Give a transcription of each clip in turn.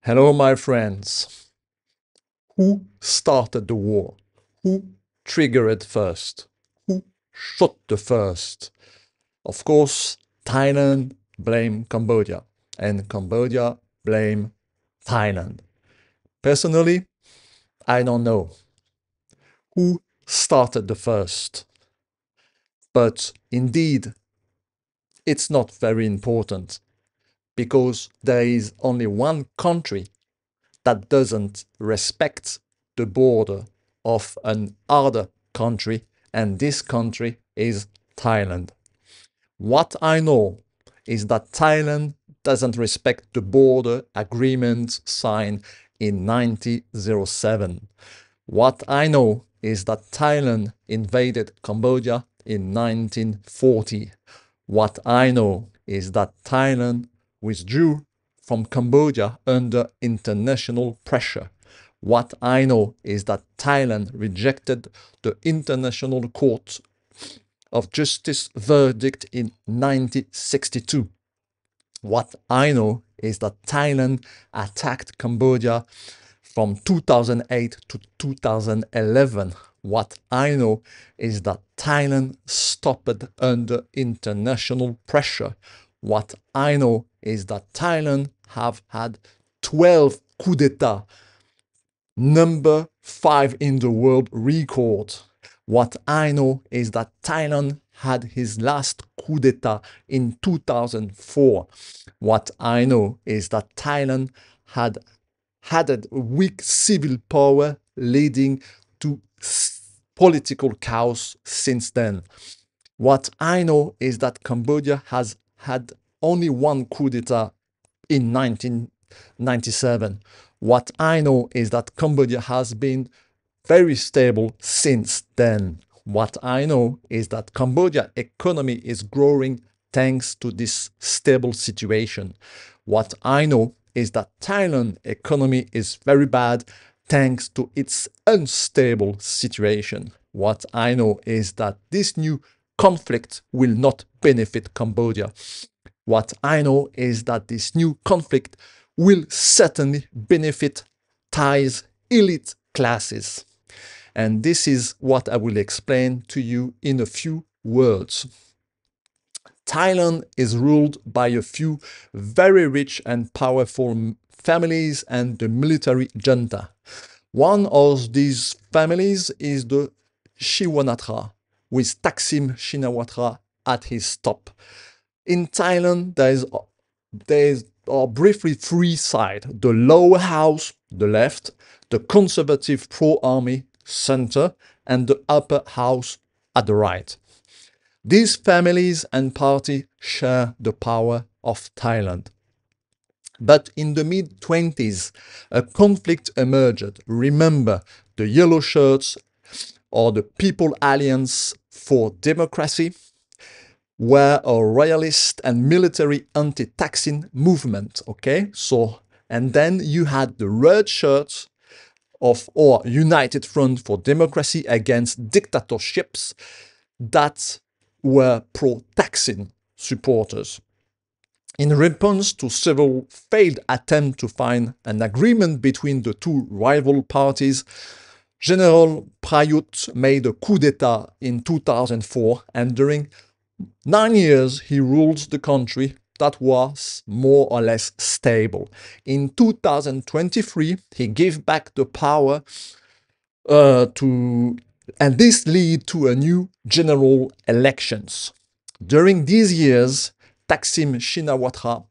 Hello, my friends. Who started the war? Who triggered it first? Who shot the first? Of course, Thailand blamed Cambodia, and Cambodia blamed Thailand. Personally, I don't know who started the first, but indeed, it's not very important because there is only one country that doesn't respect the border of another country, and this country is Thailand. What I know is that Thailand doesn't respect the border agreement signed in 1907. What I know is that Thailand invaded Cambodia in 1940. What I know is that Thailand withdrew from Cambodia under international pressure. What I know is that Thailand rejected the International Court of Justice verdict in 1962. What I know is that Thailand attacked Cambodia from 2008 to 2011. What I know is that Thailand stopped under international pressure. What I know is that Thailand have had 12 coups d'etat, number 5 in the world record. What I know is that Thailand had his last coup d'etat in 2004. What I know is that Thailand had a weak civil power leading to political chaos since then. What I know is that Cambodia has had only one coup d'etat in 1997. What I know is that Cambodia has been very stable since then. What I know is that Cambodia economy is growing thanks to this stable situation. What I know is that Thailand economy is very bad thanks to its unstable situation. What I know is that this new conflict will not benefit Cambodia. What I know is that this new conflict will certainly benefit Thai's elite classes. And this is what I will explain to you in a few words. Thailand is ruled by a few very rich and powerful families and the military junta. One of these families is the Shinawatra, with Thaksin Shinawatra at his top. In Thailand, there are briefly three sides: the lower house, the left, the conservative pro-army, center, and the upper house at the right. These families and parties share the power of Thailand. But in the mid-20s, a conflict emerged. Remember, the Yellow Shirts or the People Alliance for Democracy were a royalist and military anti-Thaksin movement, okay? And then you had the Red Shirts or United Front for Democracy against dictatorships that were pro-Thaksin supporters. In response to several failed attempts to find an agreement between the two rival parties, General Prayut made a coup d'etat in 2004, and during 9 years he ruled the country that was more or less stable. In 2023, he gave back the power and this led to a new general elections. During these years, Thaksin Shinawatra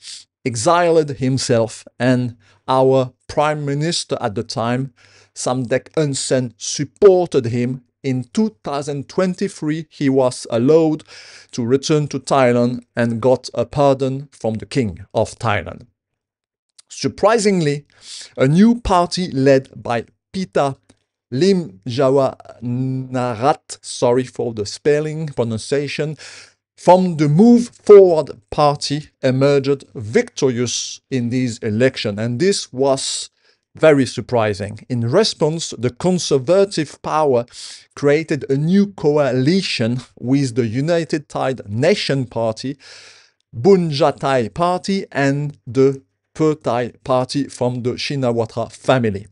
exiled himself, and our prime minister at the time, Samdech Hun Sen, supported him. In 2023, he was allowed to return to Thailand and got a pardon from the king of Thailand. Surprisingly, a new party led by Pita Limjaroenrat, sorry for the spelling, pronunciation, from the Move Forward Party emerged victorious in this election, and this was very surprising. In response, the Conservative Power created a new coalition with the United Thai Nation Party, Bunja Thai Party, and the Pheu Thai party from the Shinawatra family,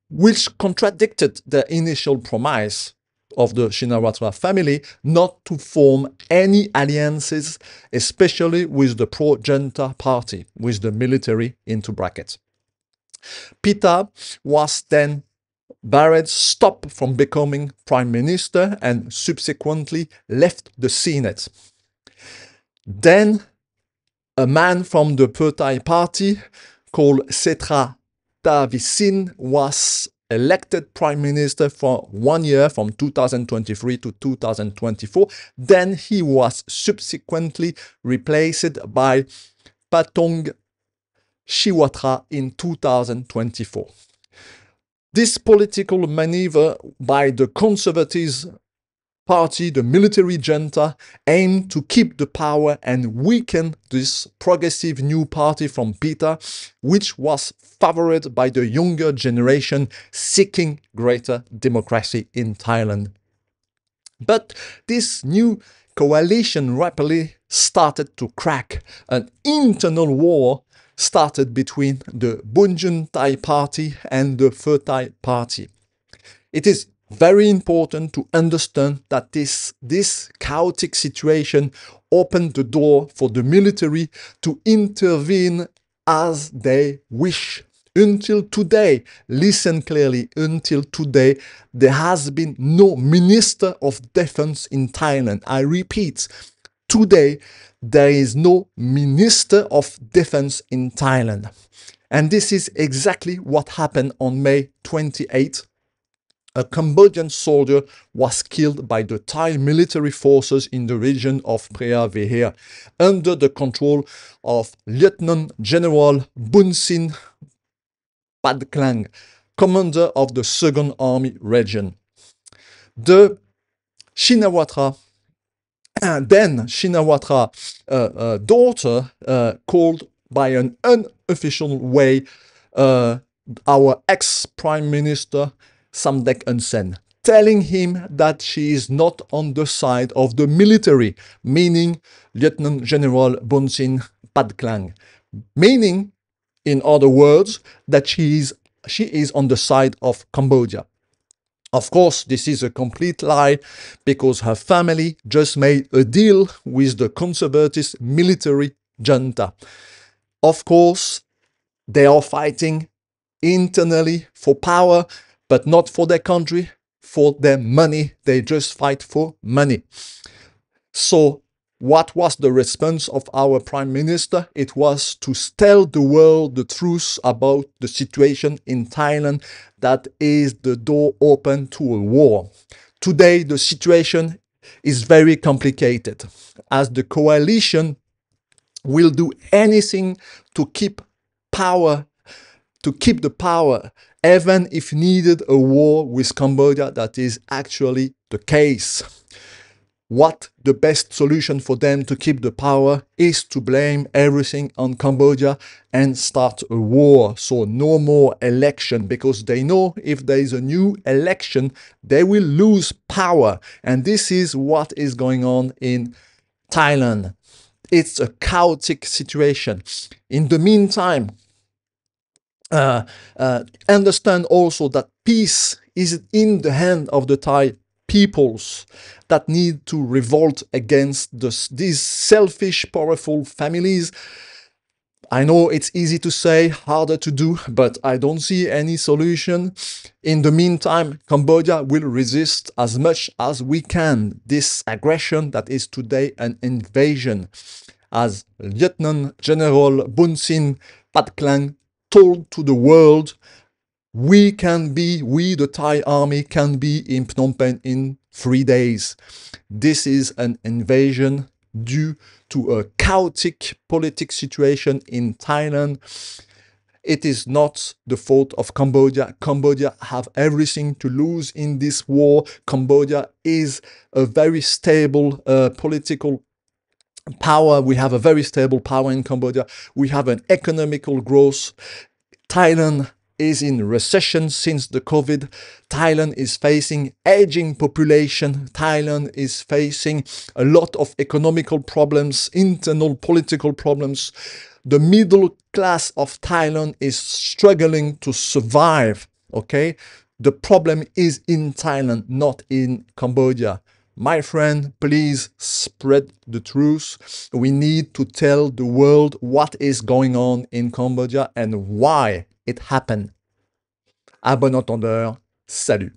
which contradicted the initial promise of the Shinawatra family not to form any alliances, especially with the pro-junta party, with the military into brackets. Pita was then barred, stopped from becoming prime minister, and subsequently left the Senate. Then a man from the Pheu Thai party called Setra Thavisin was elected prime minister for 1 year from 2023 to 2024. Then he was subsequently replaced by Patong Shinawatra in 2024. This political maneuver by the Conservatives party, the military junta, aimed to keep the power and weaken this progressive new party from Pita, which was favored by the younger generation seeking greater democracy in Thailand. But this new coalition rapidly started to crack. An internal war started between the Bunjun Thai party and the Pheu Thai party. It is very important to understand that this chaotic situation opened the door for the military to intervene as they wish. Until today, listen clearly, until today, there has been no Minister of Defense in Thailand. I repeat, today, there is no Minister of Defense in Thailand. And this is exactly what happened on May 28th. A Cambodian soldier was killed by the Thai military forces in the region of Preah Vihear under the control of Lieutenant General Bunsin Padklang, commander of the 2nd Army Region. The Shinawatra, daughter called by an unofficial way our ex-prime minister Samdech Hun Sen, telling him that she is not on the side of the military, meaning Lieutenant General Bunsin Padklang, meaning, in other words, that she is on the side of Cambodia. Of course, this is a complete lie, because her family just made a deal with the conservative military junta. Of course, they are fighting internally for power, but not for their country, for their money. They just fight for money. So what was the response of our prime minister? It was to tell the world the truth about the situation in Thailand, that is the door open to a war. Today, the situation is very complicated, as the coalition will do anything to keep the power, even if needed a war with Cambodia. That is actually the case. What the best solution for them to keep the power is to blame everything on Cambodia and start a war. So no more election, because they know if there is a new election, they will lose power. And this is what is going on in Thailand. It's a chaotic situation. In the meantime, understand also that peace is in the hand of the Thai peoples that need to revolt against these selfish, powerful families. I know it's easy to say, harder to do, but I don't see any solution. In the meantime, Cambodia will resist as much as we can this aggression that is today an invasion. As Lieutenant General Bunsin Padklang told to the world, we, the Thai army, can be in Phnom Penh in 3 days. This is an invasion due to a chaotic political situation in Thailand. It is not the fault of Cambodia. Cambodia have everything to lose in this war. Cambodia is a very stable political power. We have a very stable power in Cambodia. We have an economical growth. Thailand is in recession since the COVID. Thailand is facing aging population. Thailand is facing a lot of economical problems, internal political problems. The middle class of Thailand is struggling to survive, okay? The problem is in Thailand, not in Cambodia. My friend, please spread the truth. We need to tell the world what is going on in Cambodia and why it happened. À bon entendeur, salut.